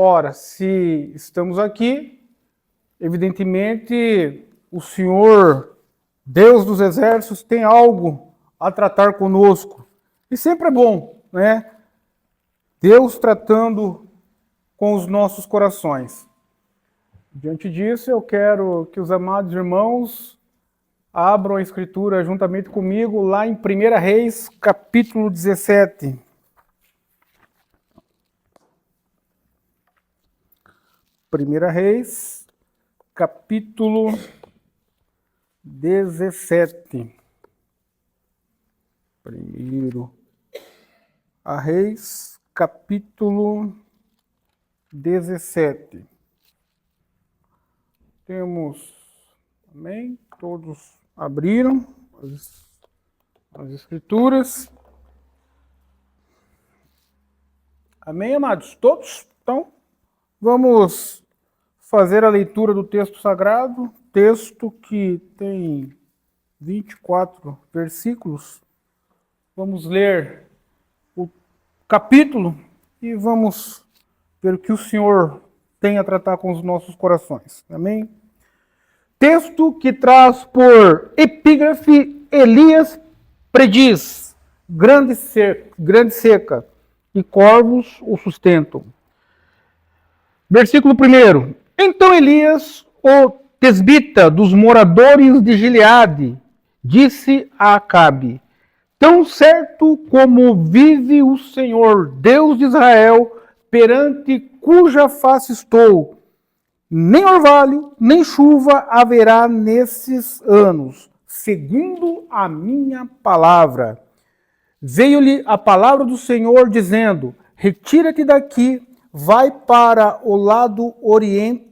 Ora, se estamos aqui, evidentemente o Senhor, Deus dos exércitos, tem algo a tratar conosco. E sempre é bom, né? Deus tratando com os nossos corações. Diante disso, eu quero que os amados irmãos abram a Escritura juntamente comigo lá em 1 Reis, capítulo 17. 1 Reis, capítulo 17. 1 Reis, capítulo 17. Temos, amém? Todos abriram as Escrituras. Amém, amados? Todos? Então, vamos fazer a leitura do texto sagrado, texto que tem 24 versículos. Vamos ler o capítulo e vamos ver o que o Senhor tem a tratar com os nossos corações. Amém? Texto que traz por epígrafe: Elias prediz, grande seca, e corvos o sustentam. Versículo 1. Então Elias, o tesbita dos moradores de Gileade, disse a Acabe: tão certo como vive o Senhor, Deus de Israel, perante cuja face estou, nem orvalho, nem chuva haverá nesses anos, segundo a minha palavra. Veio-lhe a palavra do Senhor, dizendo: retira-te daqui, vai para o lado oriental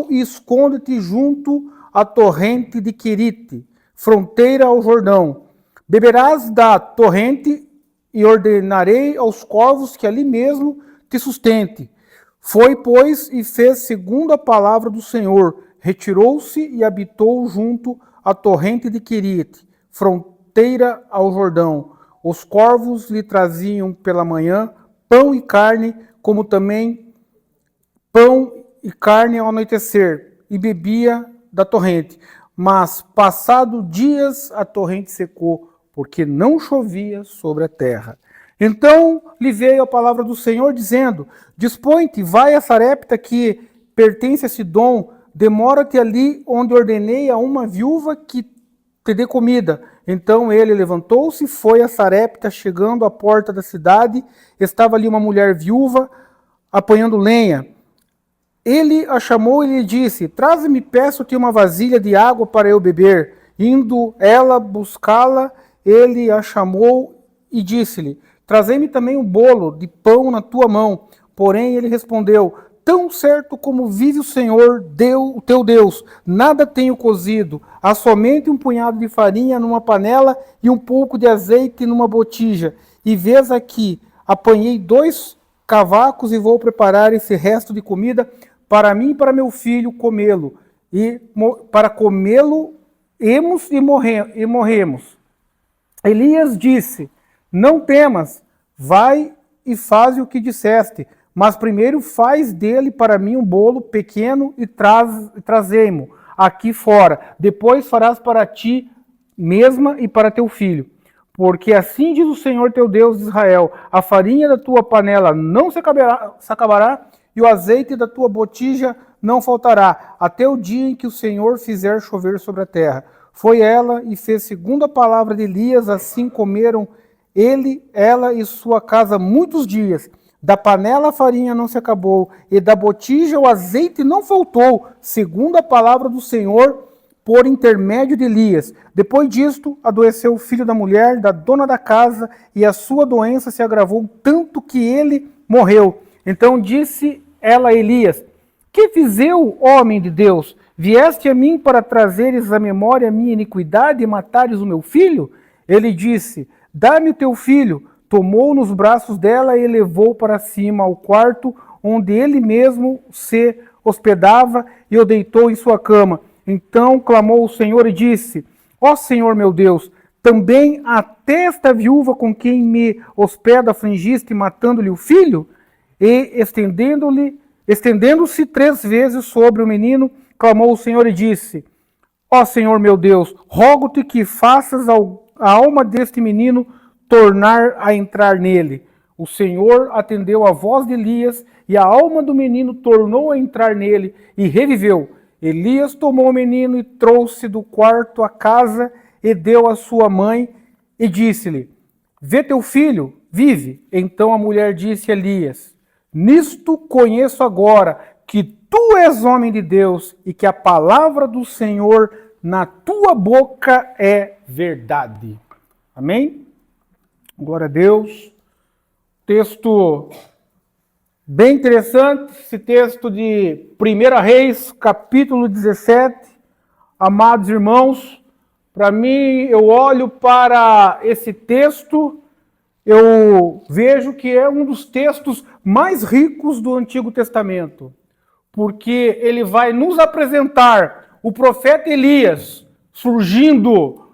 e esconde-te junto à torrente de Querite, fronteira ao Jordão. Beberás da torrente e ordenarei aos corvos que ali mesmo te sustente. Foi, pois, e fez segundo a palavra do Senhor. Retirou-se e habitou junto à torrente de Querite, fronteira ao Jordão. Os corvos lhe traziam pela manhã pão e carne, como também pão e carne ao anoitecer, e bebia da torrente. Mas, passado dias, a torrente secou, porque não chovia sobre a terra. Então lhe veio a palavra do Senhor, dizendo: dispõe-te, vai a Sarepta, que pertence a Sidom, demora-te ali, onde ordenei a uma viúva que te dê comida. Então ele levantou-se e foi a Sarepta. Chegando à porta da cidade, estava ali uma mulher viúva, apanhando lenha. Ele a chamou e lhe disse: traze-me, peço-te, uma vasilha de água para eu beber. Indo ela buscá-la, ele a chamou e disse-lhe: trazei-me também um bolo de pão na tua mão. Porém ele respondeu: tão certo como vive o Senhor, o teu Deus, nada tenho cozido, há somente um punhado de farinha numa panela e um pouco de azeite numa botija. E vês aqui, apanhei 2 cavacos e vou preparar esse resto de comida para mim e para meu filho comê-lo. E para comê-lo, e morremos. Elias disse: não temas, vai e faz o que disseste, mas primeiro faz dele para mim um bolo pequeno e trazei-mo aqui fora. Depois farás para ti mesma e para teu filho. Porque assim diz o Senhor teu Deus de Israel: a farinha da tua panela não se acabará, e o azeite da tua botija não faltará, até o dia em que o Senhor fizer chover sobre a terra. Foi ela e fez segundo a palavra de Elias, assim comeram ela e sua casa muitos dias. Da panela a farinha não se acabou, e da botija o azeite não faltou, segundo a palavra do Senhor, por intermédio de Elias. Depois disto, adoeceu o filho da mulher, da dona da casa, e a sua doença se agravou tanto que ele morreu. Então disse ela a Elias: que fiz eu, homem de Deus? Vieste a mim para trazeres à memória a minha iniquidade e matares o meu filho? Ele disse: dá-me o teu filho. Tomou nos braços dela e levou para cima ao quarto onde ele mesmo se hospedava e o deitou em sua cama. Então clamou o Senhor e disse: ó Senhor meu Deus, também até esta viúva com quem me hospeda afligiste, matando-lhe o filho? E estendendo-lhe Estendendo-se 3 vezes sobre o menino, clamou o Senhor e disse: Ó Senhor meu Deus, rogo-te que faças a alma deste menino tornar a entrar nele. O Senhor atendeu a voz de Elias, e a alma do menino tornou a entrar nele, e reviveu. Elias tomou o menino e trouxe do quarto à casa, e deu à sua mãe, e disse-lhe: Vê teu filho, vive. Então a mulher disse a Elias: Nisto conheço agora que tu és homem de Deus e que a palavra do Senhor na tua boca é verdade. Amém? Glória a Deus. Texto bem interessante, esse texto de 1 Reis, capítulo 17. Amados irmãos, para mim, eu olho para esse texto, eu vejo que é um dos textos mais ricos do Antigo Testamento, porque ele vai nos apresentar o profeta Elias surgindo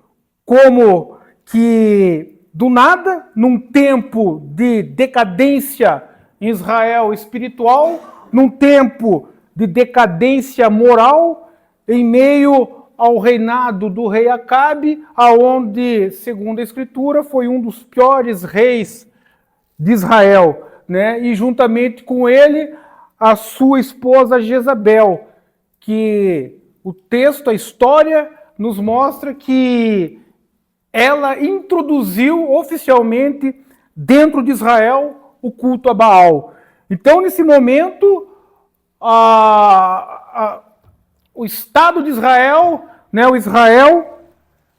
como que do nada, num tempo de decadência em Israel espiritual, num tempo de decadência moral, em meio ao reinado do rei Acabe, aonde, segundo a Escritura, foi um dos piores reis de Israel, né? E juntamente com ele, a sua esposa Jezabel, que o texto, a história, nos mostra que ela introduziu oficialmente dentro de Israel o culto a Baal. Então, nesse momento, o Estado de Israel, né, o Israel,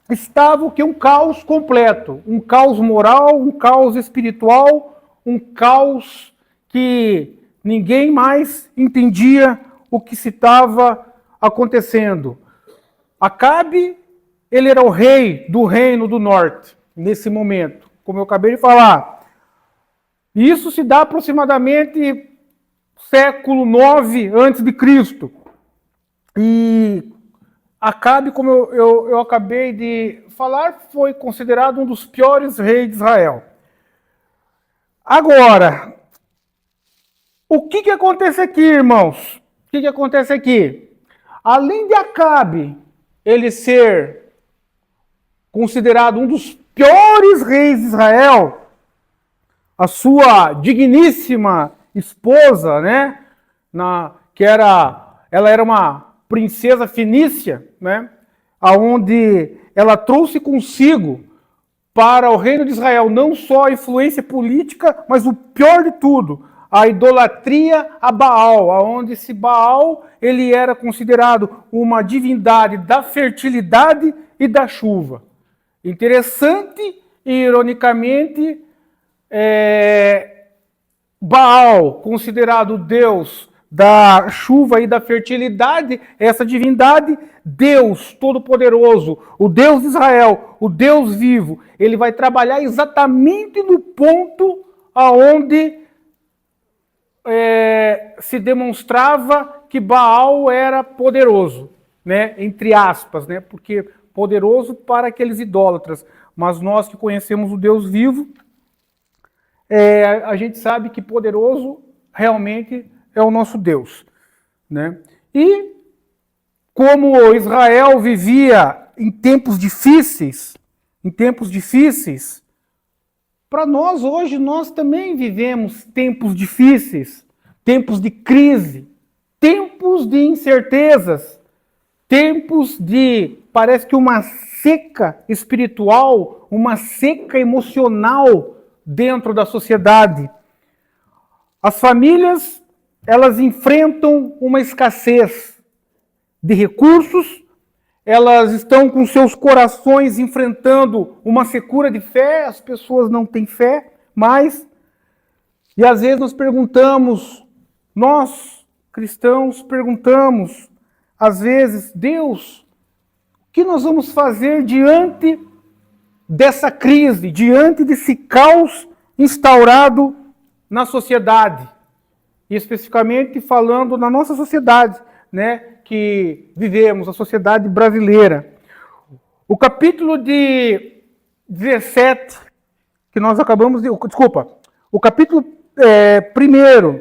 estava o que? Um caos completo. Um caos moral, um caos espiritual, um caos que ninguém mais entendia o que se estava acontecendo. Acabe, ele era o rei do reino do norte, nesse momento, como eu acabei de falar. Isso se dá aproximadamente século 9 a.C. E Acabe, como eu acabei de falar, foi considerado um dos piores reis de Israel. Agora, o que acontece aqui, irmãos? O que acontece aqui? Além de Acabe, ele ser considerado um dos piores reis de Israel, a sua digníssima esposa, né, ela era uma princesa fenícia, né, aonde ela trouxe consigo para o reino de Israel não só a influência política, mas o pior de tudo, a idolatria a Baal, aonde esse Baal ele era considerado uma divindade da fertilidade e da chuva. Interessante e, ironicamente, Baal, considerado Deus da chuva e da fertilidade, essa divindade, Deus Todo-Poderoso, o Deus de Israel, o Deus vivo, ele vai trabalhar exatamente no ponto aonde se demonstrava que Baal era poderoso, né? Entre aspas, né? Porque poderoso para aqueles idólatras, mas nós que conhecemos o Deus vivo, a gente sabe que poderoso realmente é o nosso Deus, né? E como Israel vivia em tempos difíceis, para nós hoje nós também vivemos tempos difíceis, tempos de crise, tempos de incertezas, tempos de, parece que uma seca espiritual, uma seca emocional dentro da sociedade. As famílias, elas enfrentam uma escassez de recursos, elas estão com seus corações enfrentando uma secura de fé, as pessoas não têm fé mais. E às vezes nós perguntamos, nós cristãos perguntamos, às vezes, Deus, o que nós vamos fazer diante dessa crise, diante desse caos instaurado na sociedade? E especificamente falando na nossa sociedade, né, que vivemos, a sociedade brasileira. O capítulo de 17, que nós acabamos de... Desculpa, o capítulo 1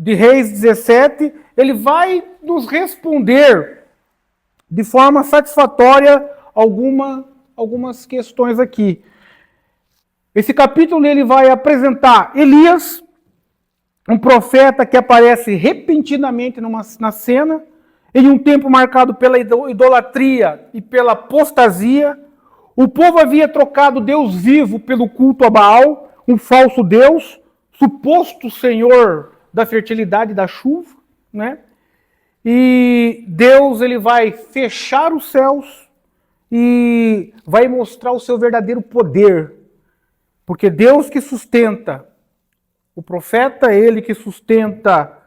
de Reis 17, ele vai nos responder de forma satisfatória algumas questões aqui. Esse capítulo ele vai apresentar Elias, um profeta que aparece repentinamente na cena, em um tempo marcado pela idolatria e pela apostasia. O povo havia trocado Deus vivo pelo culto a Baal, um falso Deus, suposto senhor da fertilidade e da chuva, né? E Deus ele vai fechar os céus e vai mostrar o seu verdadeiro poder. Porque Deus que sustenta o profeta, ele que sustenta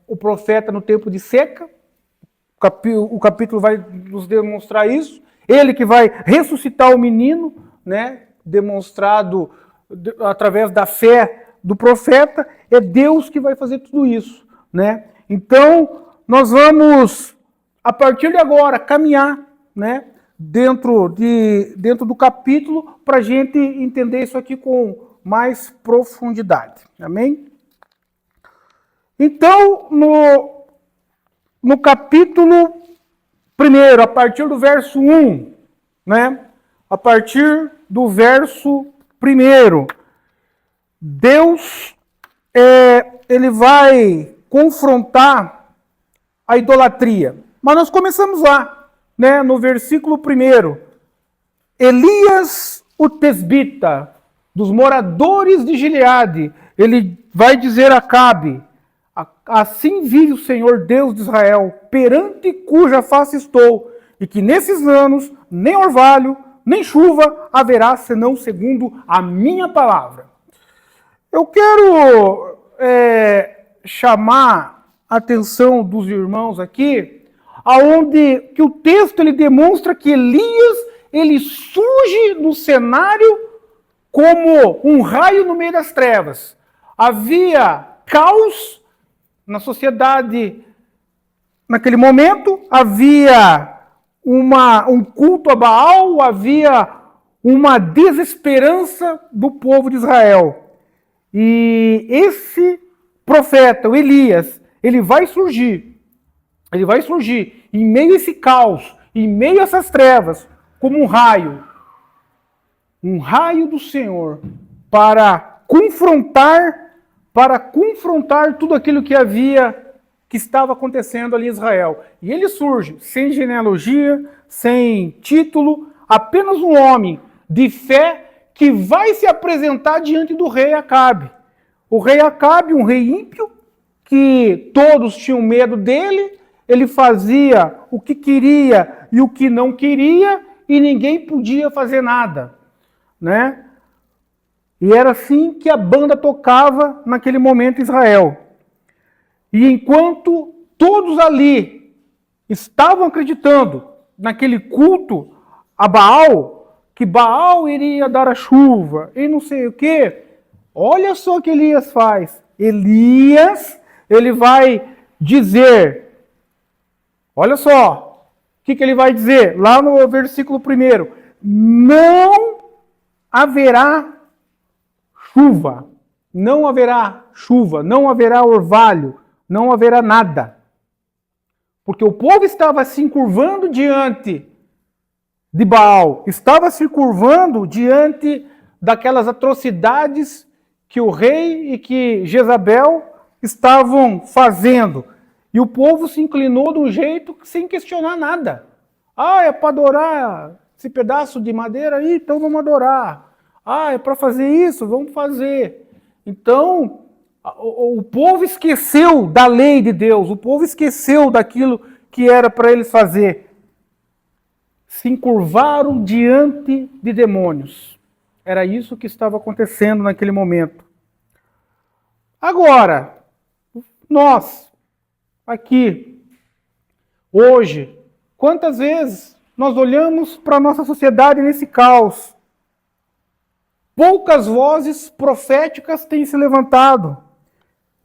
o profeta no tempo de seca, o capítulo vai nos demonstrar isso, ele que vai ressuscitar o menino, né, demonstrado através da fé do profeta, é Deus que vai fazer tudo isso, né? Então, nós vamos, a partir de agora, caminhar, né, dentro do capítulo, para a gente entender isso aqui com mais profundidade. Amém? Então, no capítulo 1, a partir do verso 1, né? A partir do verso 1, Deus ele vai confrontar a idolatria. Mas nós começamos lá, né? No versículo 1. Elias, o tesbita, dos moradores de Gileade, ele vai dizer a Acabe: assim vive o Senhor Deus de Israel, perante cuja face estou, e que nesses anos nem orvalho, nem chuva haverá, senão segundo a minha palavra. Eu quero chamar a atenção dos irmãos aqui, aonde que o texto ele demonstra que Elias ele surge no cenário como um raio no meio das trevas. Havia caos na sociedade naquele momento, havia um culto a Baal, havia uma desesperança do povo de Israel. E esse profeta, o Elias, ele vai surgir em meio a esse caos, em meio a essas trevas, como um raio do Senhor, para confrontar tudo aquilo que estava acontecendo ali em Israel. E ele surge sem genealogia, sem título, apenas um homem de fé que vai se apresentar diante do rei Acabe. O rei Acabe, um rei ímpio, que todos tinham medo dele, ele fazia o que queria e o que não queria, e ninguém podia fazer nada, né? E era assim que a banda tocava naquele momento em Israel. E enquanto todos ali estavam acreditando naquele culto a Baal, que Baal iria dar a chuva e não sei o quê, olha só o que Elias faz. Elias, ele vai dizer, olha só, o que ele vai dizer? Lá no versículo 1, não haverá chuva, não haverá orvalho, não haverá nada. Porque o povo estava se encurvando diante de Baal, estava se curvando diante daquelas atrocidades que o rei e que Jezabel estavam fazendo. E o povo se inclinou de um jeito sem questionar nada. Ah, é para adorar esse pedaço de madeira aí? Então vamos adorar. Ah, é para fazer isso? Vamos fazer. Então, o povo esqueceu da lei de Deus, o povo esqueceu daquilo que era para eles fazer. Se encurvaram diante de demônios. Era isso que estava acontecendo naquele momento. Agora, nós, aqui, hoje, quantas vezes nós olhamos para a nossa sociedade nesse caos? Poucas vozes proféticas têm se levantado.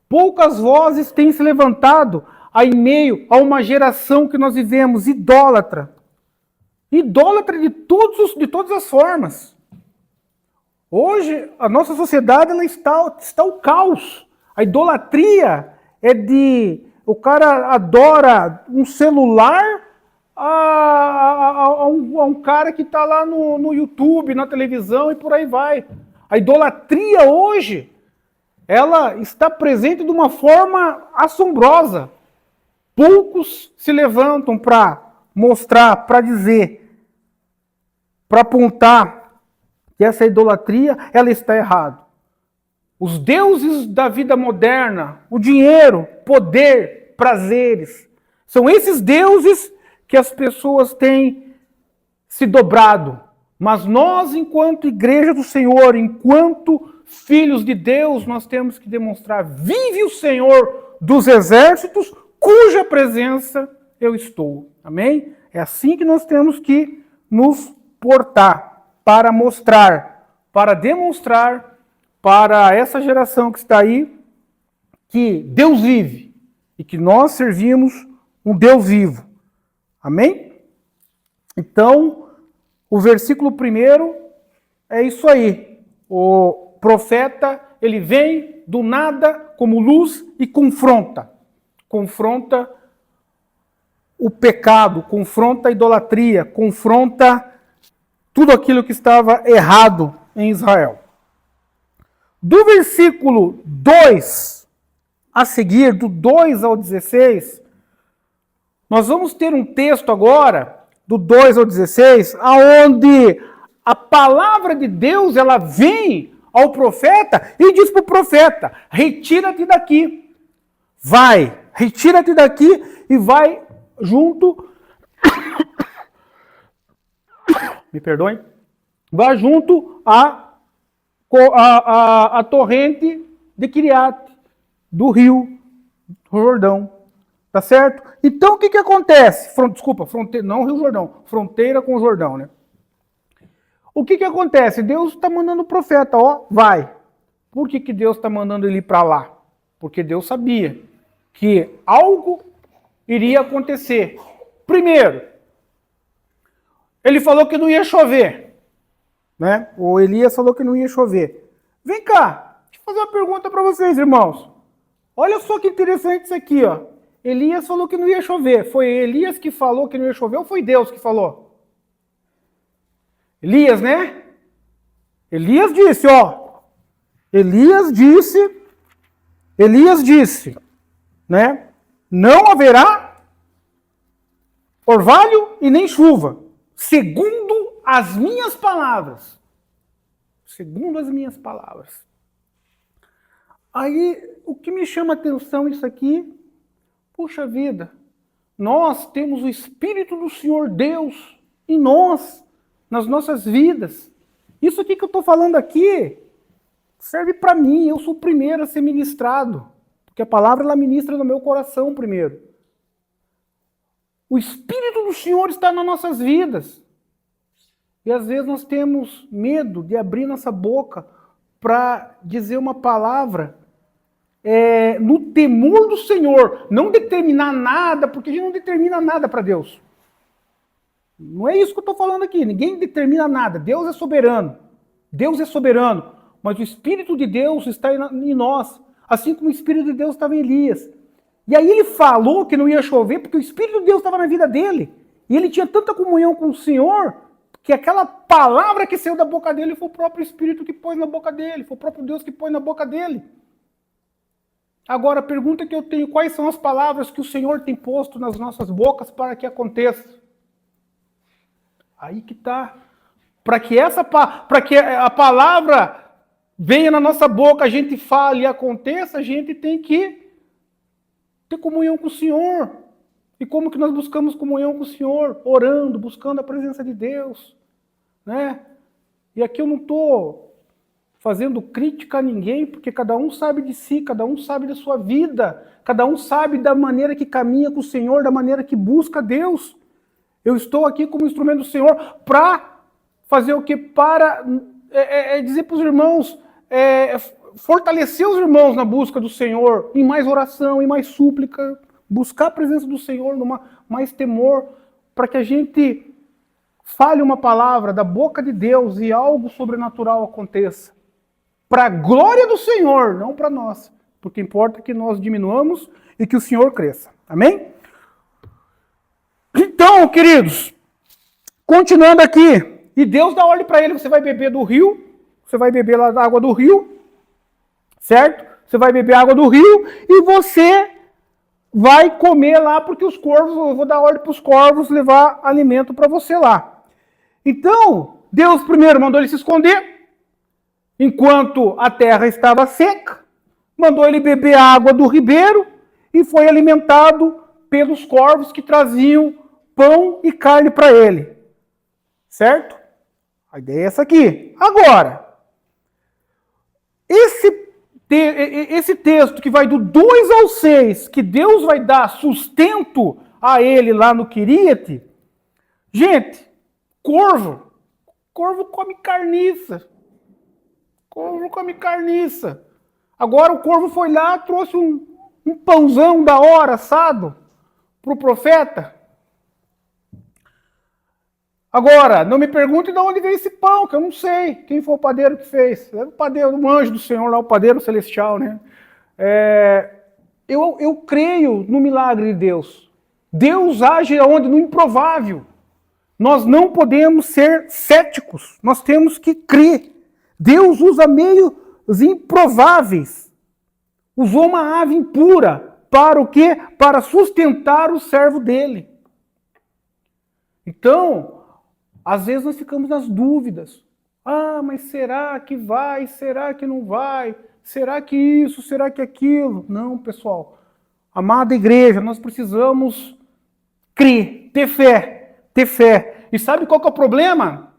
Poucas vozes têm se levantado em meio a uma geração que nós vivemos idólatra. Idólatra de todas as formas. Hoje, a nossa sociedade ela está o caos. A idolatria é de... O cara adora um celular a um cara que está lá no YouTube, na televisão e por aí vai. A idolatria hoje, ela está presente de uma forma assombrosa. Poucos se levantam para mostrar, para dizer, para apontar que essa idolatria, ela está errada. Os deuses da vida moderna, o dinheiro, poder, prazeres, são esses deuses que as pessoas têm se dobrado. Mas nós, enquanto igreja do Senhor, enquanto filhos de Deus, nós temos que demonstrar: vive o Senhor dos exércitos, cuja presença eu estou. Amém? É assim que nós temos que nos portar, para mostrar, para demonstrar para essa geração que está aí, que Deus vive e que nós servimos um Deus vivo. Amém? Então, o versículo 1 é isso aí. O profeta, ele vem do nada como luz e confronta. Confronta o pecado, confronta a idolatria, confronta tudo aquilo que estava errado em Israel. Do versículo 2 a seguir, do 2 ao 16, nós vamos ter um texto agora, do 2 ao 16, aonde a palavra de Deus, ela vem ao profeta e diz para o profeta: retira-te daqui, vai, retira-te daqui e vai junto, me perdoem, vai junto a torrente de Quiriate, do rio Jordão, tá certo? Então o que acontece? Fronteira, não Rio Jordão, fronteira com o Jordão, né? O que acontece? Deus está mandando o profeta, ó, vai. Por que Deus está mandando ele ir para lá? Porque Deus sabia que algo iria acontecer. Primeiro, ele falou que não ia chover, né? O Elias falou que não ia chover. Vem cá, deixa eu fazer uma pergunta para vocês, irmãos. Olha só que interessante isso aqui, ó. Elias falou que não ia chover. Foi Elias que falou que não ia chover ou foi Deus que falou? Elias, né? Elias disse, ó. Elias disse, né? Não haverá orvalho e nem chuva, segundo as minhas palavras. Segundo as minhas palavras. Aí, o que me chama a atenção isso aqui, puxa vida, nós temos o Espírito do Senhor Deus em nós, nas nossas vidas. Isso aqui que eu estou falando aqui serve para mim, eu sou o primeiro a ser ministrado, porque a palavra ela ministra no meu coração primeiro. O Espírito do Senhor está nas nossas vidas. E às vezes nós temos medo de abrir nossa boca para dizer uma palavra no temor do Senhor, não determinar nada, porque a gente não determina nada para Deus. Não é isso que eu estou falando aqui, ninguém determina nada, Deus é soberano, mas o Espírito de Deus está em nós, assim como o Espírito de Deus estava em Elias. E aí ele falou que não ia chover, porque o Espírito de Deus estava na vida dele, e ele tinha tanta comunhão com o Senhor, que aquela palavra que saiu da boca dele foi o próprio Espírito que pôs na boca dele, foi o próprio Deus que pôs na boca dele. Agora, a pergunta que eu tenho: quais são as palavras que o Senhor tem posto nas nossas bocas para que aconteça? Aí que está. Para que a palavra venha na nossa boca, a gente fale e aconteça, a gente tem que ter comunhão com o Senhor. E como que nós buscamos comunhão com o Senhor? Orando, buscando a presença de Deus, né? E aqui eu não estou fazendo crítica a ninguém, porque cada um sabe de si, cada um sabe da sua vida, cada um sabe da maneira que caminha com o Senhor, da maneira que busca Deus. Eu estou aqui como instrumento do Senhor para fazer o quê? Para dizer para os irmãos, fortalecer os irmãos na busca do Senhor, em mais oração, em mais súplica, buscar a presença do Senhor, mais temor, para que a gente fale uma palavra da boca de Deus e algo sobrenatural aconteça. Para a glória do Senhor, não para nós, porque importa que nós diminuamos e que o Senhor cresça. Amém? Então, queridos, continuando aqui, e Deus dá ordem para ele, você vai beber do rio, você vai beber lá da água do rio, certo? Você vai beber água do rio e você vai comer lá, porque os corvos, eu vou dar ordem para os corvos levar alimento para você lá. Então, Deus primeiro mandou ele se esconder, enquanto a terra estava seca, mandou ele beber a água do ribeiro e foi alimentado pelos corvos que traziam pão e carne para ele. Certo? A ideia é essa aqui. Agora, esse texto que vai do 2 ao 6, que Deus vai dar sustento a ele lá no Quiriate, gente, corvo come carniça. Corvo come carniça. Agora o corvo foi lá, trouxe um pãozão da hora, assado, para o profeta. Agora, não me pergunte de onde veio esse pão, que eu não sei. Quem foi o padeiro que fez? É o padeiro, o anjo do Senhor lá, o padeiro celestial, né? Eu creio no milagre de Deus. Deus age onde? No improvável. Nós não podemos ser céticos. Nós temos que crer. Deus usa meios improváveis. Usou uma ave impura. Para o quê? Para sustentar o servo dele. Então, às vezes nós ficamos nas dúvidas. Ah, mas será que vai? Será que não vai? Será que isso? Será que aquilo? Não, pessoal. Amada igreja, nós precisamos crer, ter fé, ter fé. E sabe qual que é o problema?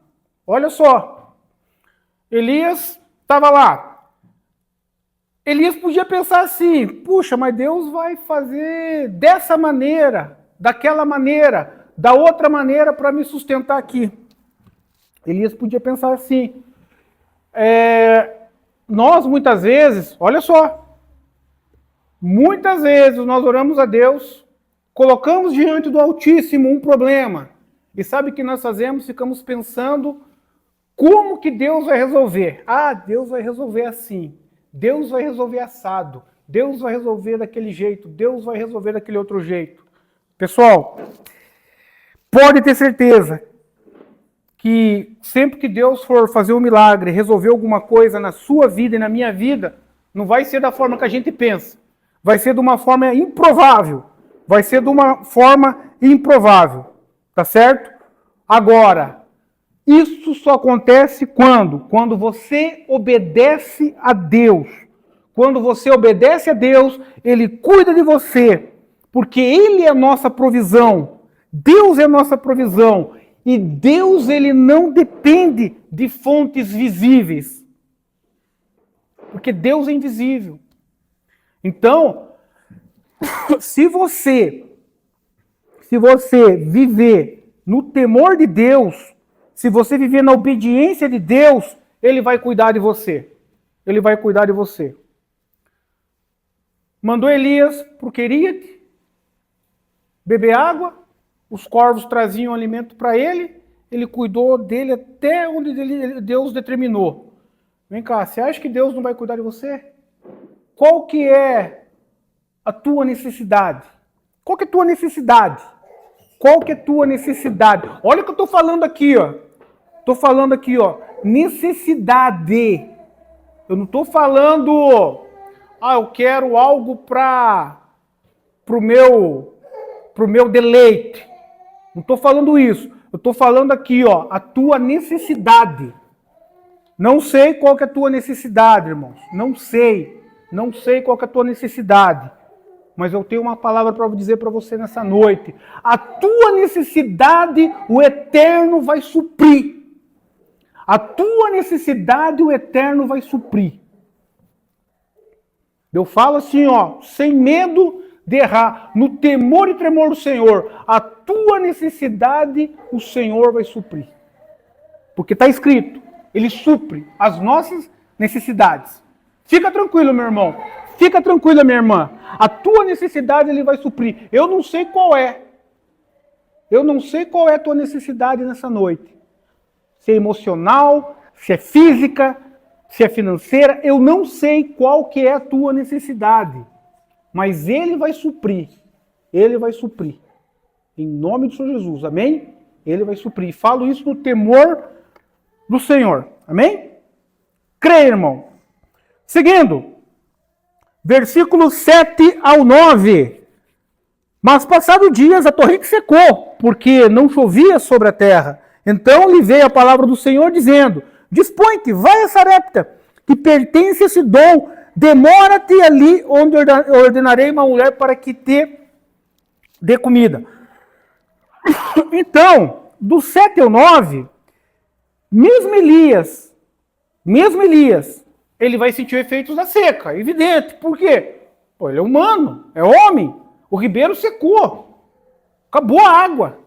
Olha só. Elias estava lá. Elias podia pensar assim, puxa, mas Deus vai fazer dessa maneira, daquela maneira, da outra maneira para me sustentar aqui. Elias podia pensar assim. Nós, muitas vezes, olha só, muitas vezes nós oramos a Deus, colocamos diante do Altíssimo um problema, e sabe o que nós fazemos? Ficamos pensando como que Deus vai resolver. Ah, Deus vai resolver assim, Deus vai resolver assado, Deus vai resolver daquele jeito, Deus vai resolver daquele outro jeito. Pessoal, pode ter certeza que sempre que Deus for fazer um milagre, resolver alguma coisa na sua vida e na minha vida, não vai ser da forma que a gente pensa. Vai ser de uma forma improvável. Vai ser de uma forma improvável. Tá certo? Agora, isso só acontece quando? Quando você obedece a Deus. Quando você obedece a Deus, Ele cuida de você. Porque Ele é a nossa provisão. Deus é a nossa provisão. E Deus, Ele não depende de fontes visíveis. Porque Deus é invisível. Então, se você viver no temor de Deus, se você viver na obediência de Deus, Ele vai cuidar de você. Ele vai cuidar de você. Mandou Elias para o Queriate beber água. Os corvos traziam alimento para ele, ele cuidou dele até onde Deus determinou. Vem cá, você acha que Deus não vai cuidar de você? Qual que é a tua necessidade? Qual que é a tua necessidade? Qual que é a tua necessidade? Olha o que eu estou falando aqui, ó. Estou falando aqui, ó. Necessidade. Eu não estou falando, eu quero algo para o meu deleite. Não estou falando isso. Eu estou falando aqui, ó, a tua necessidade. Não sei qual que é a tua necessidade, irmãos. Não sei. Não sei qual que é a tua necessidade. Mas eu tenho uma palavra para dizer para você nessa noite. A tua necessidade, o Eterno vai suprir. A tua necessidade, o Eterno vai suprir. Eu falo assim, ó, sem medo de errar, no temor e tremor do Senhor, a tua necessidade o Senhor vai suprir. Porque está escrito, Ele supre as nossas necessidades. Fica tranquilo, meu irmão. Fica tranquila, minha irmã. A tua necessidade Ele vai suprir. Eu não sei qual é. Eu não sei qual é a tua necessidade nessa noite. Se é emocional, se é física, se é financeira, eu não sei qual que é a tua necessidade, mas Ele vai suprir. Ele vai suprir. Em nome do Senhor Jesus, amém? Ele vai suprir. Falo isso no temor do Senhor, amém? Creia, irmão. Seguindo, versículos 7 ao 9. Mas passados dias a torrente secou, porque não chovia sobre a terra. Então lhe veio a palavra do Senhor dizendo: dispõe-te, vai a Sarepta, que pertence a Sidom, demora-te ali onde ordenarei uma mulher para que te dê comida. Então, do 7 ao 9, mesmo Elias, ele vai sentir efeitos da seca, evidente. Por quê? Pô, ele é humano, é homem. O ribeiro secou. Acabou a água.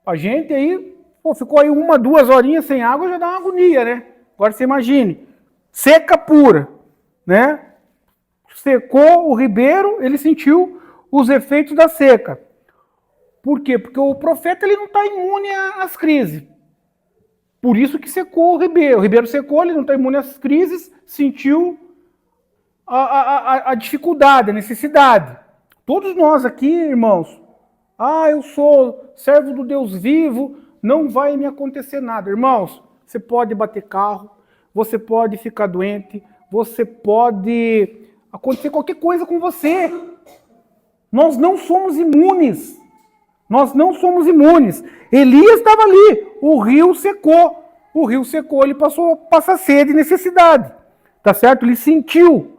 A gente aí, pô, ficou aí 1, 2 horinhas sem água, já dá uma agonia, né? Agora você imagine, seca pura, né? Secou o ribeiro, ele sentiu os efeitos da seca. Por quê? Porque o profeta ele não está imune às crises. Por isso que secou o ribeiro. O ribeiro secou, ele não está imune às crises, sentiu a dificuldade, a necessidade. Todos nós aqui, irmãos, eu sou servo do Deus vivo, não vai me acontecer nada. Irmãos, você pode bater carro, você pode ficar doente, você pode acontecer qualquer coisa com você. Nós não somos imunes. Elias estava ali, o rio secou, ele passou a passar sede e necessidade, tá certo? Ele sentiu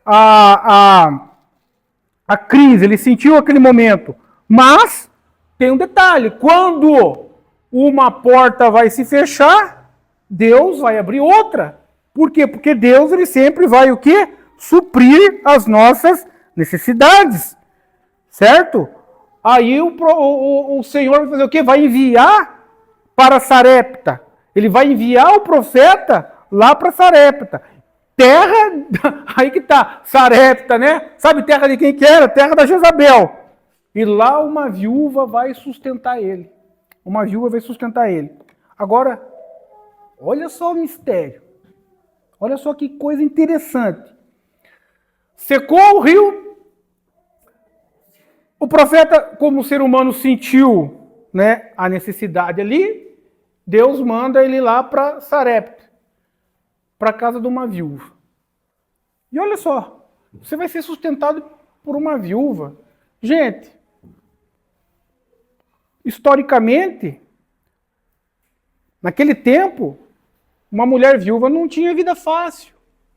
a crise, ele sentiu aquele momento, mas tem um detalhe, quando uma porta vai se fechar, Deus vai abrir outra. Por quê? Porque Deus ele sempre vai o quê? Suprir as nossas necessidades, certo? Aí o Senhor vai fazer o quê? Vai enviar para Sarepta. Ele vai enviar o profeta lá para Sarepta. Terra, aí que tá, Sarepta, né? Sabe terra de quem que era? Terra da Jezabel. E lá uma viúva vai sustentar ele. Agora, olha só o mistério. Olha só que coisa interessante. Secou o rio. O profeta, como ser humano, sentiu, né, a necessidade ali. Deus manda ele lá para Sarepta, para a casa de uma viúva. E olha só, você vai ser sustentado por uma viúva. Gente, historicamente, naquele tempo, uma mulher viúva não tinha vida fácil.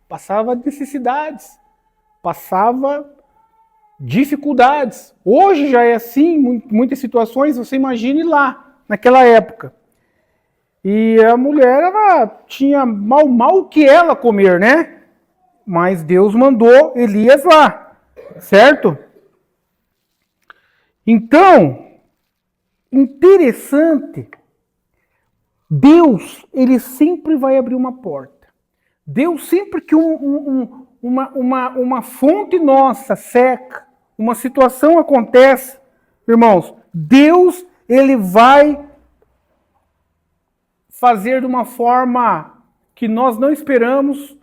Passava necessidades, passava dificuldades. Hoje já é assim, muitas situações, você imagine lá, naquela época. E a mulher, ela tinha mal que ela comer, né? Mas Deus mandou Elias lá, certo? Então, interessante, Deus, ele sempre vai abrir uma porta. Deus, sempre que uma fonte nossa seca, uma situação acontece, irmãos, Deus, ele vai fazer de uma forma que nós não esperamos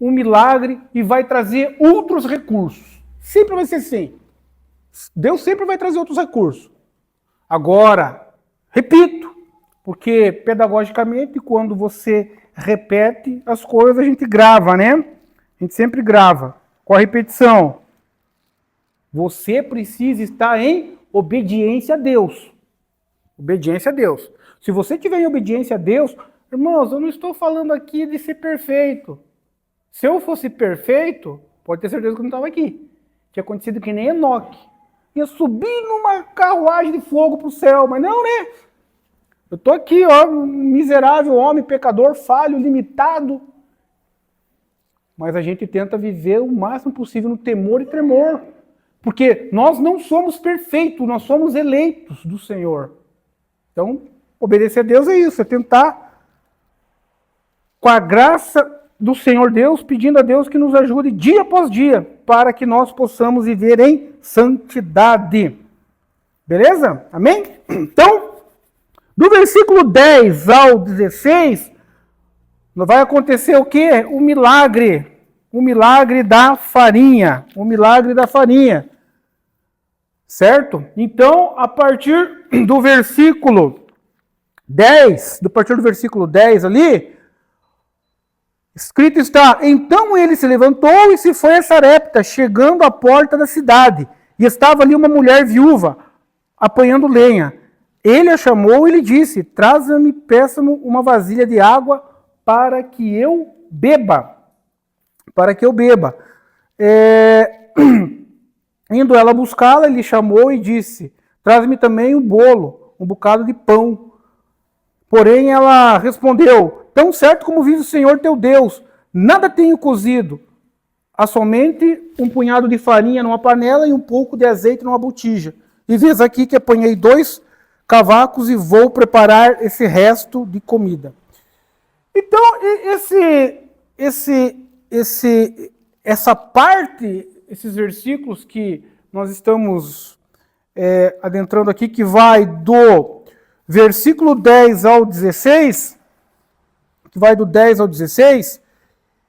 um milagre e vai trazer outros recursos. Sempre vai ser assim. Deus sempre vai trazer outros recursos. Agora, repito, porque pedagogicamente, quando você repete as coisas, a gente grava, né? A gente sempre grava com a repetição. Você precisa estar em obediência a Deus. Obediência a Deus. Se você estiver em obediência a Deus, irmãos, eu não estou falando aqui de ser perfeito. Se eu fosse perfeito, pode ter certeza que eu não estava aqui. Tinha acontecido que nem Enoque. Ia subir numa carruagem de fogo para o céu, mas não, né? Eu estou aqui, ó, um miserável homem, pecador, falho, limitado. Mas a gente tenta viver o máximo possível no temor e tremor. Porque nós não somos perfeitos, nós somos eleitos do Senhor. Então, obedecer a Deus é isso, é tentar, com a graça do Senhor Deus, pedindo a Deus que nos ajude dia após dia, para que nós possamos viver em santidade. Beleza? Amém? Então, do versículo 10 ao 16, vai acontecer o quê? O milagre da farinha, o milagre da farinha. Certo? Então, a partir do versículo 10, ali, escrito está: então ele se levantou e se foi a Sarepta, chegando à porta da cidade, e estava ali uma mulher viúva, apanhando lenha. Ele a chamou e lhe disse: traza-me, peça-me uma vasilha de água para que eu beba. Indo ela buscá-la, ele chamou e disse: traz-me também um bolo, um bocado de pão. Porém ela respondeu: tão certo como vive o Senhor teu Deus, nada tenho cozido, há somente um punhado de farinha numa panela e um pouco de azeite numa botija. E vês aqui que apanhei 2 cavacos e vou preparar esse resto de comida. Então, essa parte, esses versículos que nós estamos adentrando aqui, que vai do versículo 10 ao 16,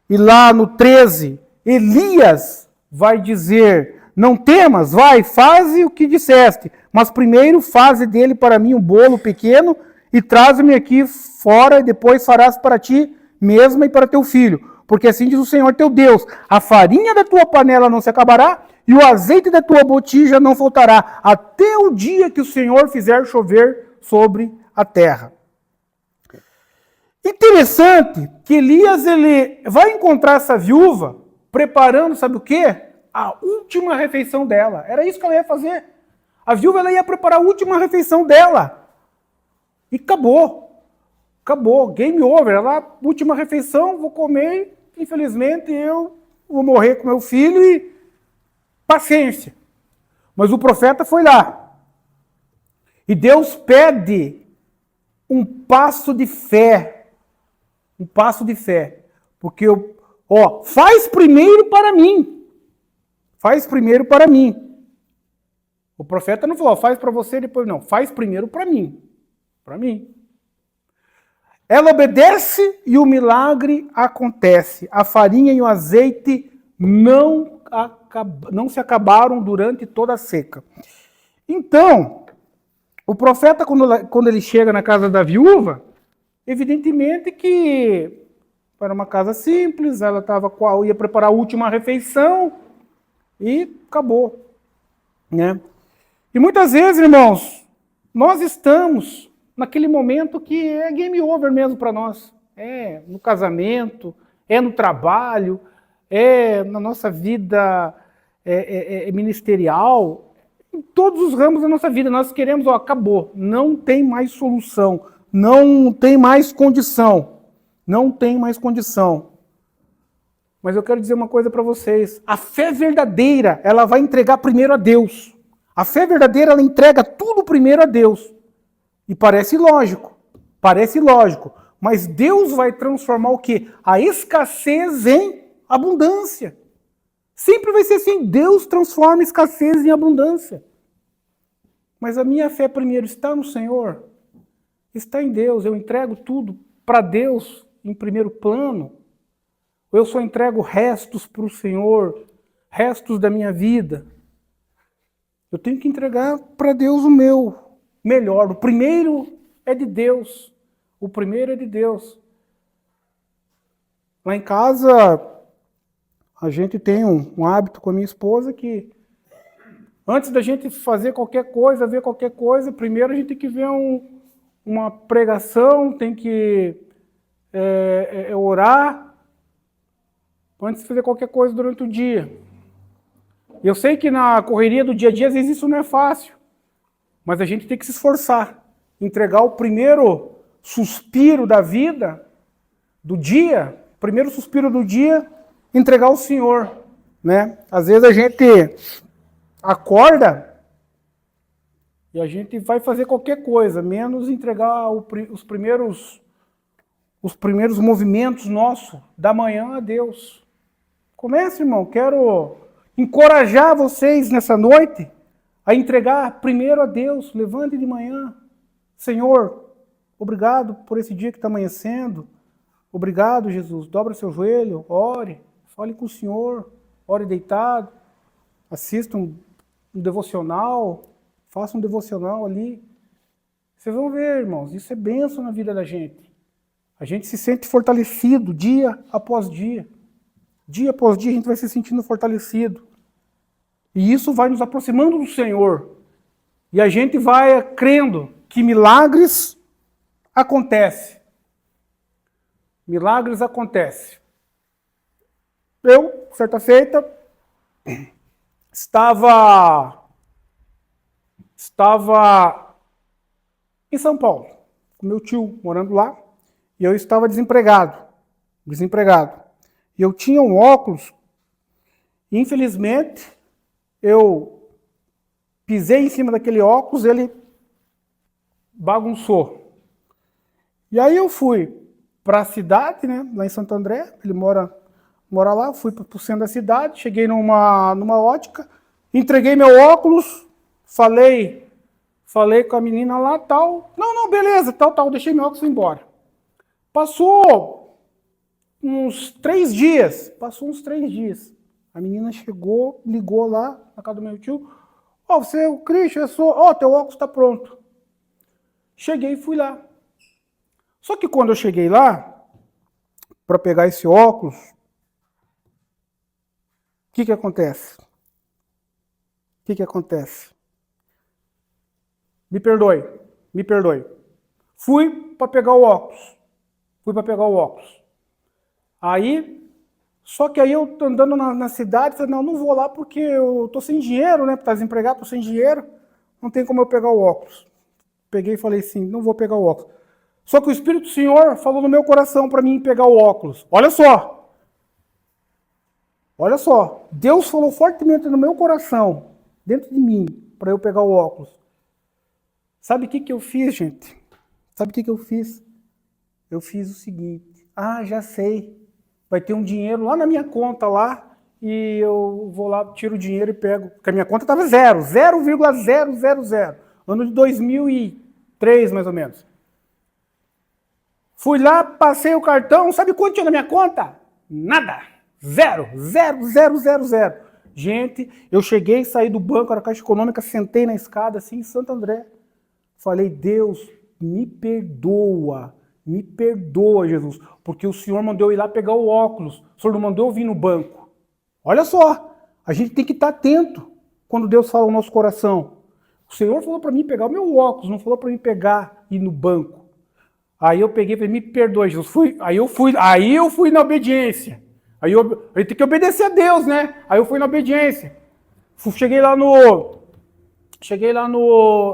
e lá no 13, Elias vai dizer: não temas, vai, faze o que disseste, mas primeiro faze dele para mim um bolo pequeno e traze-me aqui fora, e depois farás para ti mesma e para teu filho. Porque assim diz o Senhor teu Deus: a farinha da tua panela não se acabará, e o azeite da tua botija não faltará, até o dia que o Senhor fizer chover sobre a terra. Interessante que Elias ele vai encontrar essa viúva preparando, sabe o quê? A última refeição dela. Era isso que ela ia fazer. A viúva ela ia preparar a última refeição dela. E acabou. Game over. Ela, última refeição, vou comer, infelizmente eu vou morrer com meu filho e paciência. Mas o profeta foi lá. E Deus pede um passo de fé. Porque, faz primeiro para mim. O profeta não falou: faz para você, depois não. Faz primeiro para mim. Ela obedece e o milagre acontece. A farinha e o azeite não se acabaram durante toda a seca. Então, o profeta, quando ele chega na casa da viúva, evidentemente que era uma casa simples, ela ia preparar a última refeição e acabou. Né? E muitas vezes, irmãos, nós estamos naquele momento que é game over mesmo para nós. É no casamento, é no trabalho, é na nossa vida ministerial, em todos os ramos da nossa vida. Nós queremos, acabou, não tem mais solução, não tem mais condição. Mas eu quero dizer uma coisa para vocês. A fé verdadeira, ela vai entregar primeiro a Deus. A fé verdadeira, ela entrega tudo primeiro a Deus. E parece lógico, mas Deus vai transformar o quê? A escassez em abundância. Sempre vai ser assim, Deus transforma escassez em abundância. Mas a minha fé primeiro está no Senhor, está em Deus, eu entrego tudo para Deus em primeiro plano, ou eu só entrego restos para o Senhor, restos da minha vida. Eu tenho que entregar para Deus o meu melhor. O primeiro é de Deus. Lá em casa, a gente tem um hábito com a minha esposa que, antes da gente fazer qualquer coisa, ver qualquer coisa, primeiro a gente tem que ver uma pregação, tem que orar, antes de fazer qualquer coisa durante o dia. Eu sei que na correria do dia a dia, às vezes isso não é fácil. Mas a gente tem que se esforçar, entregar o primeiro suspiro da vida, entregar ao Senhor. Né? Às vezes a gente acorda e a gente vai fazer qualquer coisa, menos entregar os primeiros movimentos nossos da manhã a Deus. Comece, irmão, quero encorajar vocês nessa noite a entregar primeiro a Deus. Levante de manhã. Senhor, obrigado por esse dia que está amanhecendo. Obrigado, Jesus. Dobra seu joelho, ore, fale com o Senhor, ore deitado, assista um devocional, faça um devocional ali. Vocês vão ver, irmãos, isso é bênção na vida da gente. A gente se sente fortalecido dia após dia. Dia após dia a gente vai se sentindo fortalecido. E isso vai nos aproximando do Senhor. E a gente vai crendo que milagres acontecem. Milagres acontecem. Eu, certa feita, estava em São Paulo, com meu tio morando lá, e eu estava desempregado. E eu tinha um óculos, e infelizmente, eu pisei em cima daquele óculos, ele bagunçou. E aí eu fui para a cidade, né, lá em Santo André, ele mora lá, fui para o centro da cidade, cheguei numa ótica, entreguei meu óculos, falei com a menina lá, tal, não, beleza, tal, deixei meu óculos e fui embora. Passou uns 3 dias, a menina chegou, ligou lá na casa do meu tio, você é o Cristian, teu óculos está pronto. Cheguei e fui lá. Só que quando eu cheguei lá, para pegar esse óculos, o que acontece? Me perdoe. Fui para pegar o óculos. Aí, só que aí eu tô andando na cidade, falei, não vou lá porque eu tô sem dinheiro, né? Tá desempregado, tô sem dinheiro, não tem como eu pegar o óculos. Peguei e falei assim, não vou pegar o óculos. Só que o Espírito do Senhor falou no meu coração para mim pegar o óculos. Olha só, Deus falou fortemente no meu coração, dentro de mim, para eu pegar o óculos. Sabe o que eu fiz, gente? Eu fiz o seguinte, já sei, vai ter um dinheiro lá na minha conta lá, e eu vou lá, tiro o dinheiro e pego, porque a minha conta estava 0,000, ano de 2003, mais ou menos. Fui lá, passei o cartão, sabe quanto tinha na minha conta? Nada. 0. Gente, eu cheguei, saí do banco, era Caixa Econômica, sentei na escada, assim, em Santo André. Falei, Deus, me perdoa, Jesus, porque o Senhor mandou eu ir lá pegar o óculos, o Senhor não mandou eu vir no banco. Olha só, a gente tem que estar atento quando Deus fala no nosso coração. O Senhor falou para mim pegar o meu óculos, não falou para mim pegar e ir no banco. Aí eu peguei e falei, me perdoe, Jesus. Aí eu fui na obediência. Aí eu tenho que obedecer a Deus, né? Aí eu fui na obediência. Cheguei lá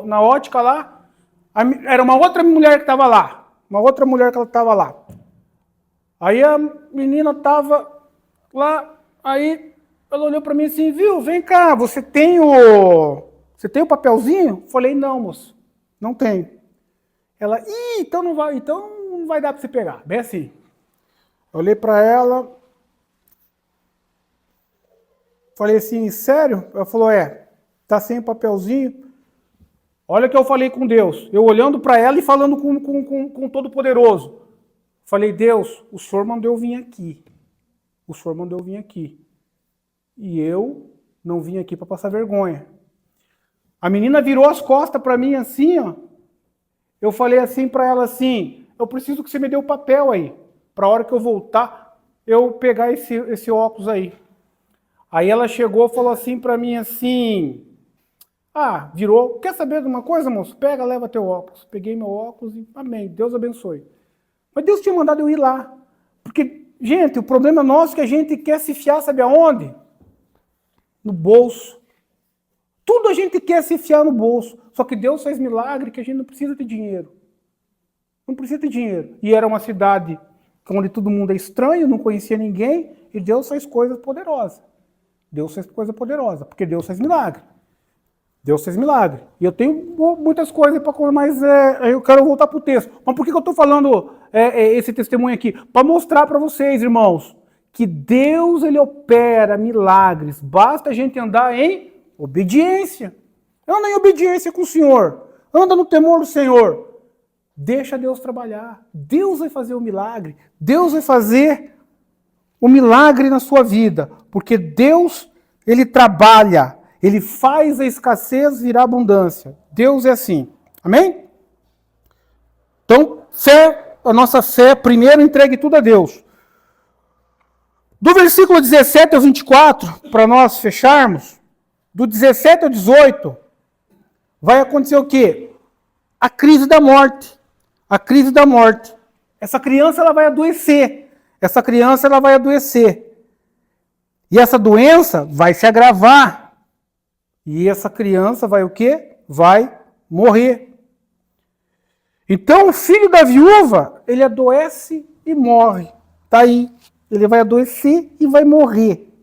na ótica lá. Era uma outra mulher que estava lá. Aí a menina estava lá. Aí ela olhou para mim assim, viu? Vem cá, você tem o papelzinho? Falei, não, moço, não tenho. Ela, então não vai dar para você pegar. Bem assim. Eu olhei para ela, falei assim, sério? Ela falou, tá sem o papelzinho. Olha o que eu falei com Deus. Eu olhando para ela e falando com o Todo-Poderoso. Falei, Deus, o Senhor mandou eu vir aqui. E eu não vim aqui para passar vergonha. A menina virou as costas para mim assim, ó. Eu falei assim para ela assim, eu preciso que você me dê o papel aí, para a hora que eu voltar, eu pegar esse óculos aí. Aí ela chegou e falou assim para mim assim, virou, quer saber de uma coisa, moço? Pega, leva teu óculos. Peguei meu óculos e amém, Deus abençoe. Mas Deus tinha mandado eu ir lá, porque, gente, o problema nosso é que a gente quer se fiar, sabe aonde? No bolso. Tudo a gente quer se enfiar no bolso. Só que Deus faz milagre que a gente não precisa ter dinheiro. E era uma cidade onde todo mundo é estranho, não conhecia ninguém, e Deus faz coisas poderosas. Porque Deus faz milagre. E eu tenho muitas coisas para falar, mas eu quero voltar para o texto. Mas por que eu estou falando esse testemunho aqui? Para mostrar para vocês, irmãos, que Deus ele opera milagres. Basta a gente andar em obediência. Anda em obediência com o Senhor. Anda no temor do Senhor. Deixa Deus trabalhar. Deus vai fazer o milagre. Deus vai fazer o milagre na sua vida. Porque Deus, Ele trabalha. Ele faz a escassez virar abundância. Deus é assim. Amém? Então, fé, a nossa fé, primeiro entregue tudo a Deus. Do versículo 17 ao 24, para nós fecharmos, do 17 ao 18, vai acontecer o quê? A crise da morte. A crise da morte. Essa criança ela vai adoecer. Essa criança ela vai adoecer. E essa doença vai se agravar. E essa criança vai o quê? Vai morrer. Então o filho da viúva, ele adoece e morre. Está aí. Ele vai adoecer e vai morrer.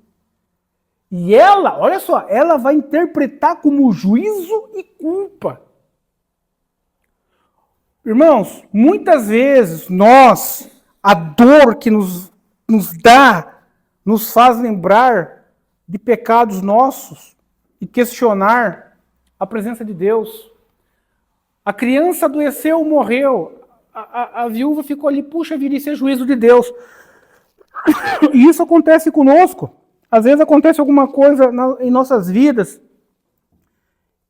E ela, olha só, ela vai interpretar como juízo e culpa. Irmãos, muitas vezes nós, a dor que nos dá, nos faz lembrar de pecados nossos e questionar a presença de Deus. A criança adoeceu, morreu. A viúva ficou ali, puxa vida, isso é juízo de Deus. E isso acontece conosco. Às vezes acontece alguma coisa em nossas vidas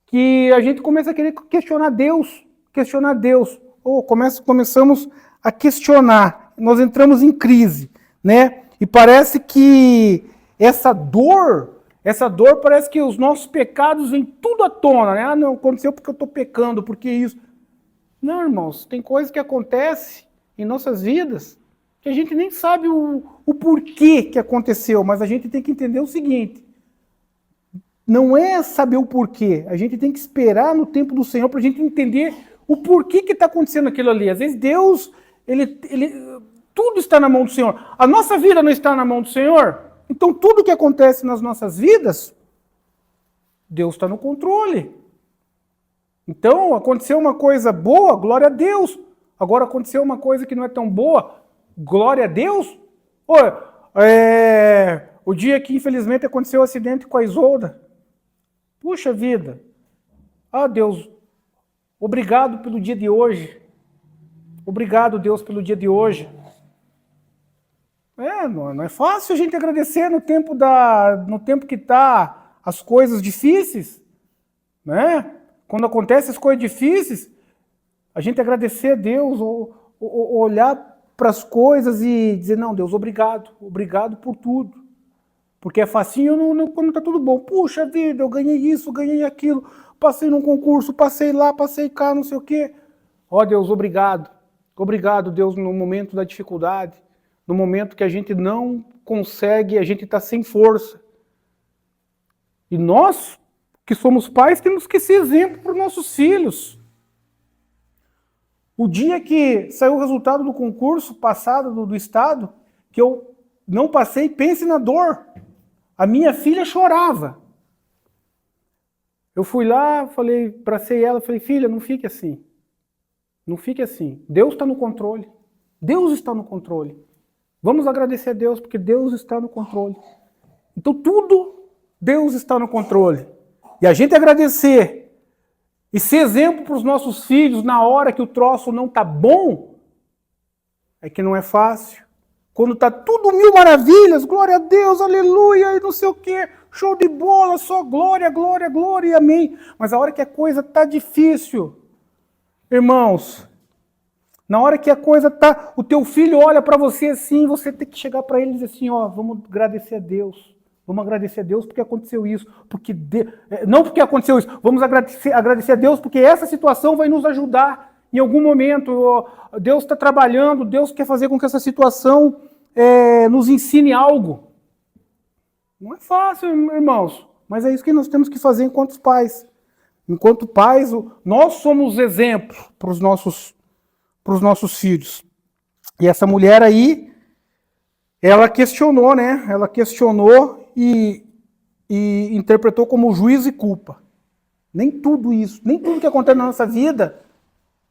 que a gente começa a querer questionar Deus. Ou começamos a questionar. Nós entramos em crise, né? E parece que essa dor parece que os nossos pecados vêm tudo à tona, né? Ah, não, aconteceu porque eu estou pecando, porque isso. Não, irmãos, tem coisas que acontecem em nossas vidas que a gente nem sabe o porquê que aconteceu, mas a gente tem que entender o seguinte, não é saber o porquê, a gente tem que esperar no tempo do Senhor para a gente entender o porquê que está acontecendo aquilo ali. Às vezes Deus, tudo está na mão do Senhor. A nossa vida não está na mão do Senhor? Então tudo que acontece nas nossas vidas, Deus está no controle. Então aconteceu uma coisa boa, glória a Deus. Agora aconteceu uma coisa que não é tão boa, glória a Deus. O dia que infelizmente aconteceu o acidente com a Isolda. Puxa vida. Ah, Deus, obrigado pelo dia de hoje. Obrigado, Deus, pelo dia de hoje. Não é fácil a gente agradecer no tempo que está as coisas difíceis, né? Quando acontecem as coisas difíceis, a gente agradecer a Deus, ou olhar para as coisas e dizer, não, Deus, obrigado por tudo. Porque é facinho quando está tudo bom. Puxa vida, eu ganhei isso, ganhei aquilo, passei num concurso, passei lá, passei cá, não sei o quê. Ó Deus, obrigado. Obrigado, Deus, no momento da dificuldade, no momento que a gente não consegue, a gente está sem força. E nós, que somos pais, temos que ser exemplo para os nossos filhos. O dia que saiu o resultado do concurso passado do Estado, que eu não passei, pense na dor. A minha filha chorava. Eu fui lá, abracei ela, falei, filha, não fique assim. Não fique assim. Deus está no controle. Deus está no controle. Vamos agradecer a Deus, porque Deus está no controle. Então tudo, Deus está no controle. E a gente agradecer e ser exemplo para os nossos filhos na hora que o troço não está bom, é que não é fácil. Quando está tudo mil maravilhas, glória a Deus, aleluia, e não sei o quê, show de bola, só glória, glória, glória e amém. Mas a hora que a coisa está difícil, irmãos, na hora que a coisa está, o teu filho olha para você assim, você tem que chegar para ele e dizer assim, ó, vamos agradecer a Deus. Vamos agradecer a Deus porque aconteceu isso. Não porque aconteceu isso. Vamos agradecer a Deus porque essa situação vai nos ajudar em algum momento. Deus está trabalhando, Deus quer fazer com que essa situação nos ensine algo. Não é fácil, irmãos. Mas é isso que nós temos que fazer enquanto pais. Enquanto pais, nós somos exemplos para os nossos filhos. E essa mulher aí, ela questionou, né? Ela questionou e interpretou como juízo e culpa. Nem tudo isso, nem tudo que acontece na nossa vida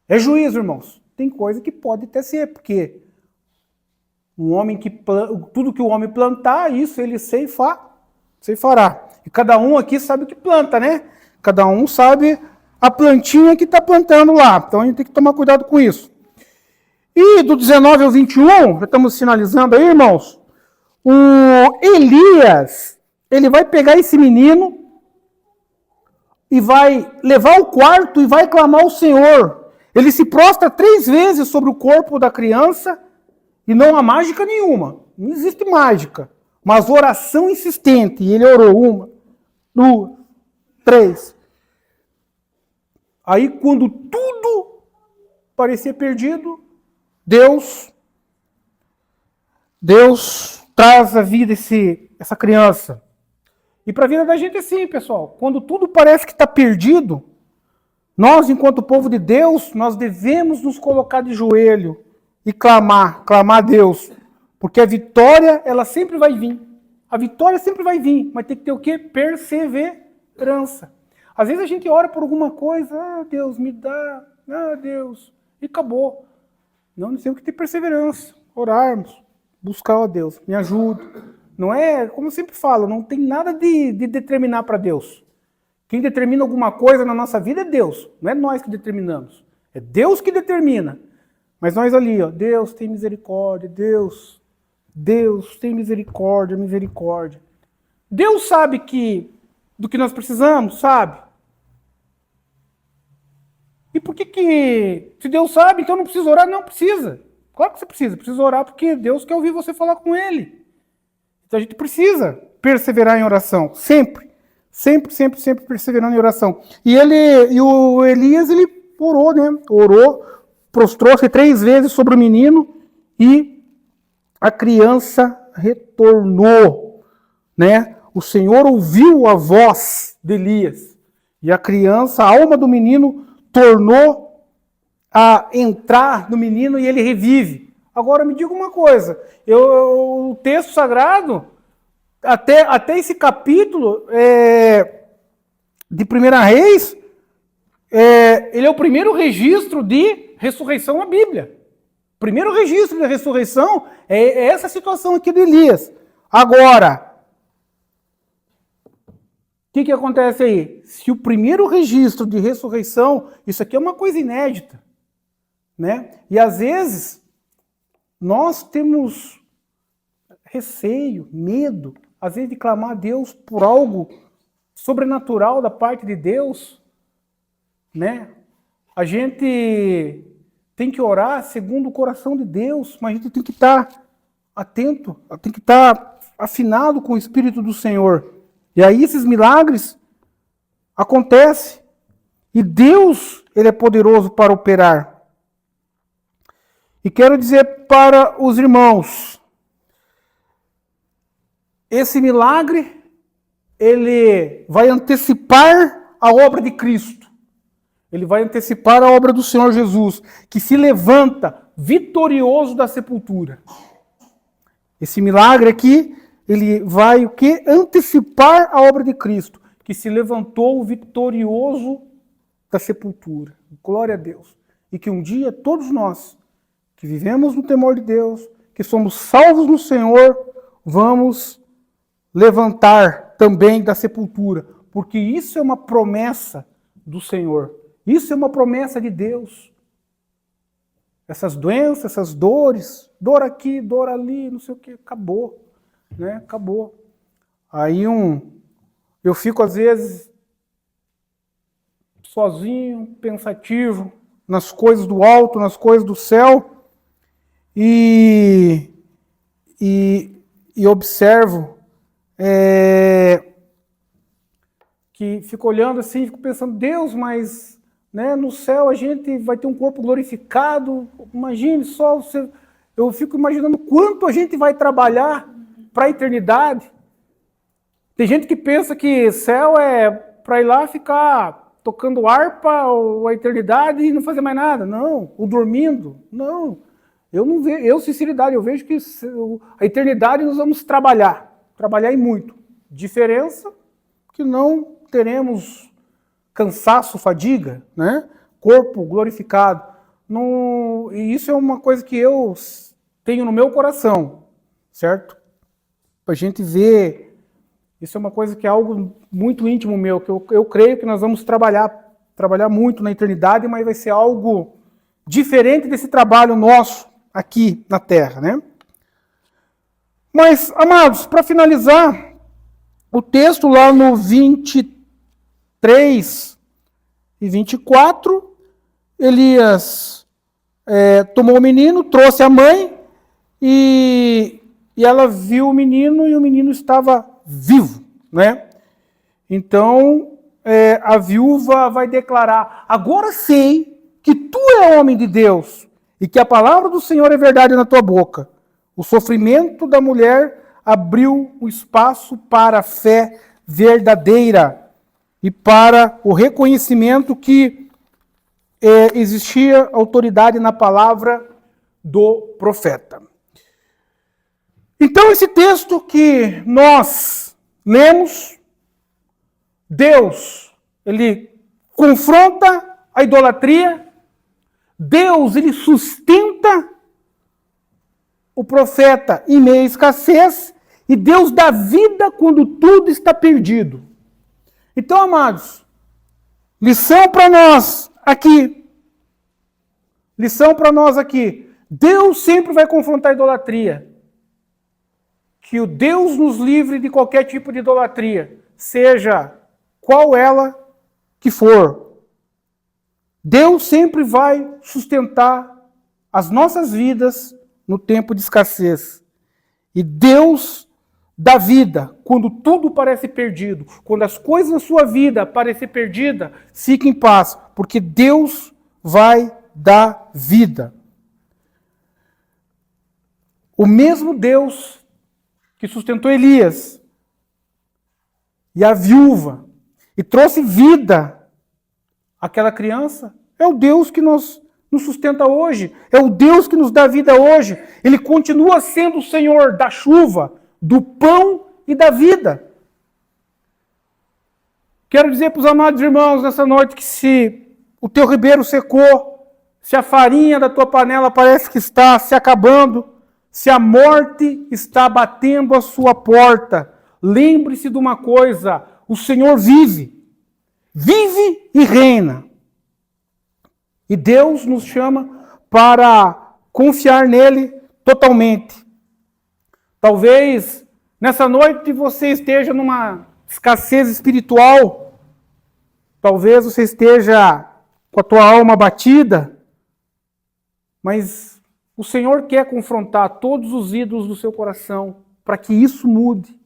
é juízo, irmãos. Tem coisa que pode até ser, porque tudo que o homem plantar, isso ele ceifará. E cada um aqui sabe o que planta, né? Cada um sabe a plantinha que está plantando lá. Então a gente tem que tomar cuidado com isso. E do 19 ao 21, já estamos finalizando aí, irmãos, o Elias, ele vai pegar esse menino e vai levar ao quarto e vai clamar ao Senhor. Ele se prostra 3 vezes sobre o corpo da criança e não há mágica nenhuma. Não existe mágica. Mas oração insistente. E ele orou 1, 2, 3. Aí quando tudo parecia perdido, Deus traz à vida essa criança. E para a vida da gente é assim, pessoal. Quando tudo parece que está perdido, nós, enquanto povo de Deus, nós devemos nos colocar de joelho e clamar a Deus. Porque a vitória, ela sempre vai vir. A vitória sempre vai vir, mas tem que ter o quê? Perseverança. Às vezes a gente ora por alguma coisa, Deus, me dá, Deus, e acabou. Não, nós temos que ter perseverança, orarmos, buscar, Deus, me ajuda. Não é, como eu sempre falo, não tem nada de determinar para Deus. Quem determina alguma coisa na nossa vida é Deus, não é nós que determinamos. É Deus que determina. Mas nós ali, Deus tem misericórdia, Deus tem misericórdia, misericórdia. Deus sabe do que nós precisamos, sabe? E por que se Deus sabe, então não precisa orar? Não precisa. Claro que você precisa orar porque Deus quer ouvir você falar com Ele. Então a gente precisa perseverar em oração, sempre perseverando em oração. E o Elias, ele orou, né? Orou, prostrou-se 3 vezes sobre o menino e a criança retornou, né? O Senhor ouviu a voz de Elias e a criança, a alma do menino, tornou a entrar no menino e ele revive. Agora me diga uma coisa, o texto sagrado, até esse capítulo de 1 Reis, ele é o primeiro registro de ressurreição na Bíblia. O primeiro registro de ressurreição é essa situação aqui de Elias. Agora, o que acontece aí? Se o primeiro registro de ressurreição, isso aqui é uma coisa inédita, né? E às vezes nós temos receio, medo, às vezes de clamar a Deus por algo sobrenatural da parte de Deus, né? A gente tem que orar segundo o coração de Deus, mas a gente tem que estar atento, tem que estar afinado com o Espírito do Senhor. E aí esses milagres acontecem. E Deus, Ele é poderoso para operar. E quero dizer para os irmãos, esse milagre, ele vai antecipar a obra de Cristo. Ele vai antecipar a obra do Senhor Jesus, que se levanta vitorioso da sepultura. Esse milagre aqui, ele vai o quê? Antecipar a obra de Cristo, que se levantou vitorioso da sepultura. Glória a Deus. E que um dia todos nós, que vivemos no temor de Deus, que somos salvos no Senhor, vamos levantar também da sepultura, porque isso é uma promessa do Senhor. Isso é uma promessa de Deus. Essas doenças, essas dores, dor aqui, dor ali, não sei o que, acabou. Né? Acabou. Aí eu fico às vezes sozinho, pensativo, nas coisas do alto, nas coisas do céu, e observo que fico olhando assim, fico pensando, Deus, mas né, no céu a gente vai ter um corpo glorificado, imagine só, eu fico imaginando quanto a gente vai trabalhar para a eternidade. Tem gente que pensa que céu é para ir lá ficar tocando harpa ou a eternidade e não fazer mais nada. Não, ou dormindo. Não, eu não vejo, sinceridade, eu vejo que a eternidade nós vamos trabalhar e muito. Diferença que não teremos cansaço, fadiga, né? Corpo glorificado. Não, e isso é uma coisa que eu tenho no meu coração, certo? Para a gente ver, isso é uma coisa que é algo muito íntimo meu, que eu creio que nós vamos trabalhar trabalhar muito na eternidade, mas vai ser algo diferente desse trabalho nosso aqui na Terra, né? Mas, amados, para finalizar, o texto lá no 23 e 24, Elias tomou o menino, trouxe a mãe e ela viu o menino e o menino estava vivo, né? Então, a viúva vai declarar: agora sei que tu é homem de Deus e que a palavra do Senhor é verdade na tua boca. O sofrimento da mulher abriu o espaço para a fé verdadeira e para o reconhecimento que existia autoridade na palavra do profeta. Então, esse texto que nós lemos, Deus, ele confronta a idolatria, Deus, ele sustenta o profeta em meio à escassez, e Deus dá vida quando tudo está perdido. Então, amados, lição para nós aqui. Lição para nós aqui. Deus sempre vai confrontar a idolatria. Que o Deus nos livre de qualquer tipo de idolatria, seja qual ela que for. Deus sempre vai sustentar as nossas vidas no tempo de escassez. E Deus dá vida quando tudo parece perdido. Quando as coisas na sua vida parecem perdidas, fique em paz, porque Deus vai dar vida. O mesmo Deus que sustentou Elias e a viúva e trouxe vida àquela criança, é o Deus que nos sustenta hoje, é o Deus que nos dá vida hoje. Ele continua sendo o Senhor da chuva, do pão e da vida. Quero dizer para os amados irmãos nessa noite que se o teu ribeiro secou, se a farinha da tua panela parece que está se acabando, se a morte está batendo a sua porta, lembre-se de uma coisa: o Senhor vive e reina. E Deus nos chama para confiar nele totalmente. Talvez nessa noite você esteja numa escassez espiritual, talvez você esteja com a tua alma abatida, mas o Senhor quer confrontar todos os ídolos do seu coração para que isso mude.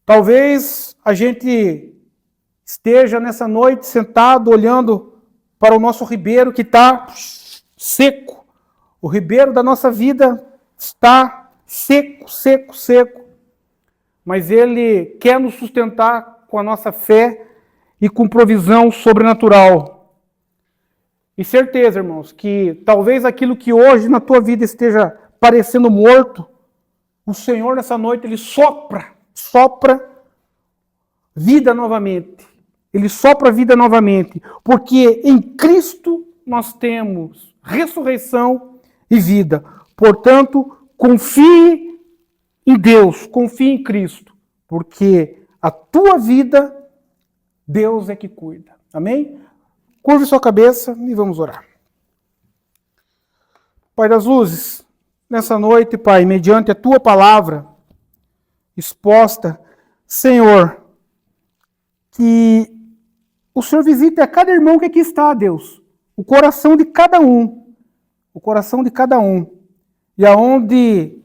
Talvez a gente esteja nessa noite sentado olhando para o nosso ribeiro que está seco. O ribeiro da nossa vida está seco. Mas Ele quer nos sustentar com a nossa fé e com provisão sobrenatural. E certeza, irmãos, que talvez aquilo que hoje na tua vida esteja parecendo morto, o Senhor nessa noite, Ele sopra vida novamente. Ele sopra a vida novamente, porque em Cristo nós temos ressurreição e vida. Portanto, confie em Deus, confie em Cristo, porque a tua vida, Deus é que cuida. Amém? Curve sua cabeça e vamos orar. Pai das luzes, nessa noite, Pai, mediante a tua palavra exposta, Senhor, que o Senhor visite a cada irmão que aqui está, Deus, o coração de cada um, e aonde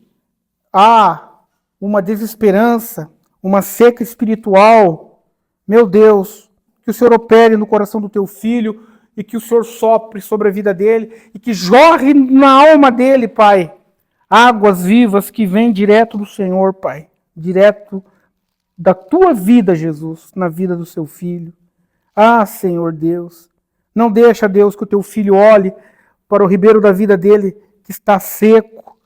há uma desesperança, uma seca espiritual, meu Deus, que o Senhor opere no coração do teu filho e que o Senhor sopre sobre a vida dele e que jorre na alma dele, Pai, águas vivas que vêm direto do Senhor, Pai, direto da tua vida, Jesus, na vida do seu filho. Ah, Senhor Deus, não deixa, Deus, que o teu filho olhe para o ribeiro da vida dele que está seco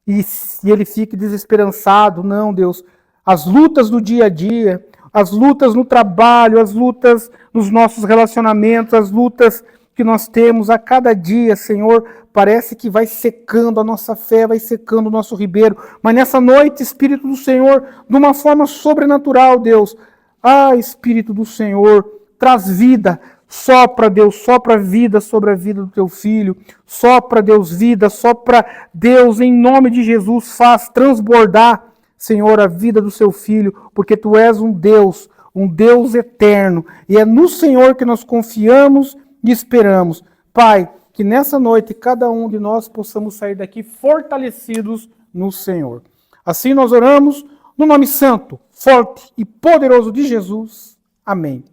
e ele fique desesperançado. Não, Deus, as lutas do dia a dia, as lutas no trabalho, as lutas nos nossos relacionamentos, as lutas que nós temos a cada dia, Senhor, parece que vai secando a nossa fé, vai secando o nosso ribeiro. Mas nessa noite, Espírito do Senhor, de uma forma sobrenatural, Deus, ah, Espírito do Senhor, traz vida. Sopra, Deus, sopra vida sobre a vida do teu filho. Sopra, Deus, vida. Sopra, Deus, em nome de Jesus, faz transbordar, Senhor, a vida do seu filho, porque tu és um Deus eterno. E é no Senhor que nós confiamos e esperamos. Pai, que nessa noite cada um de nós possamos sair daqui fortalecidos no Senhor. Assim nós oramos no nome santo, forte e poderoso de Jesus. Amém.